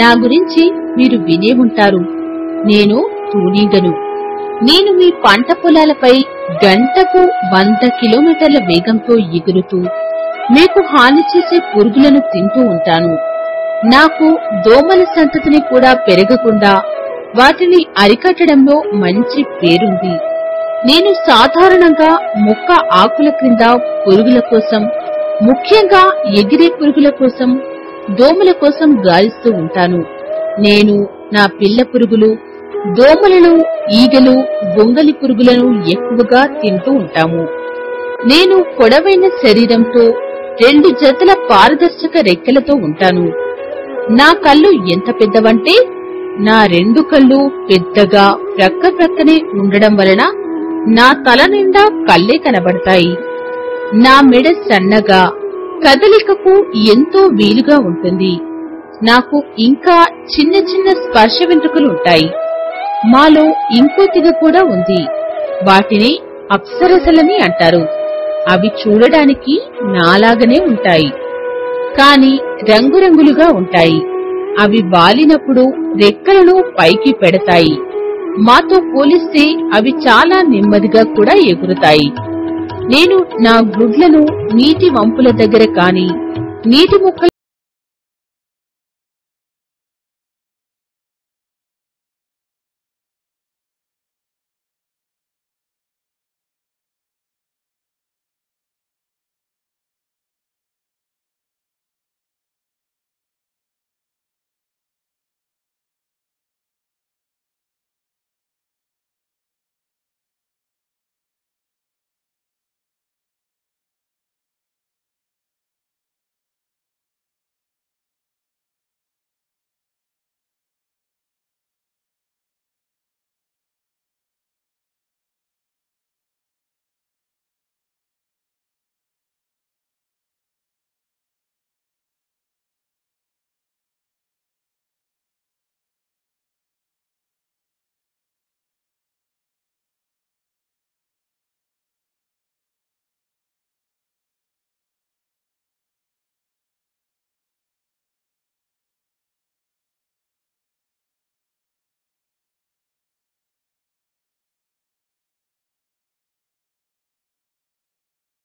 నా గురించి మీరు వినే ఉంటారు. నేను తూనీగను. నేను మీ పంట పొలాలపై గంటకు 100 కిలోమీటర్ల వేగంతో ఎగురుతూ మీకు హాని చేసే పురుగులను తింటూ ఉంటాను. నాకు దోమల సంతతిని కూడా పెరగకుండా వాటిని అరికట్టడంలో మంచి పేరుంది. నేను సాధారణంగా మొక్క ఆకుల క్రింద పురుగుల కోసం, ముఖ్యంగా ఎగిరే పురుగుల కోసం, దోమల కోసం గాలిస్తూ ఉంటాను. నేను నా పిల్ల పురుగులు, దోమలను, ఈగలు, గొంగలి పురుగులను ఎక్కువగా తింటూ ఉంటాము. నేను పొడవైన శరీరంతో 2 జతల పారదర్శక రెక్కలతో ఉంటాను. నా కళ్ళు ఎంత పెద్దవంటే నా 2 కళ్ళు పెద్దగా ప్రక్క ప్రక్కనే ఉండడం వలన నా తల నిండా కళ్ళే కనబడతాయి. నా మెడ సన్నగా, కదలికకు ఎంతో వీలుగా ఉంటుంది. నాకు ఇంకా చిన్న చిన్న స్పర్శ వెంట్రుకలు ఉంటాయి. మాలో ఇంకో తెగ కూడా ఉంది. వాటిని అప్సరసలని అంటారు. అవి చూడడానికి నాలాగనే ఉంటాయి, కాని రంగురంగులుగా ఉంటాయి. అవి వాలినప్పుడు రెక్కలను పైకి పెడతాయి. మాతో పోలిస్తే అవి చాలా నెమ్మదిగా కూడా ఎగురుతాయి. నేను నా గుడ్లను నీటి వంపుల దగ్గర కాని, నీటి మొక్కల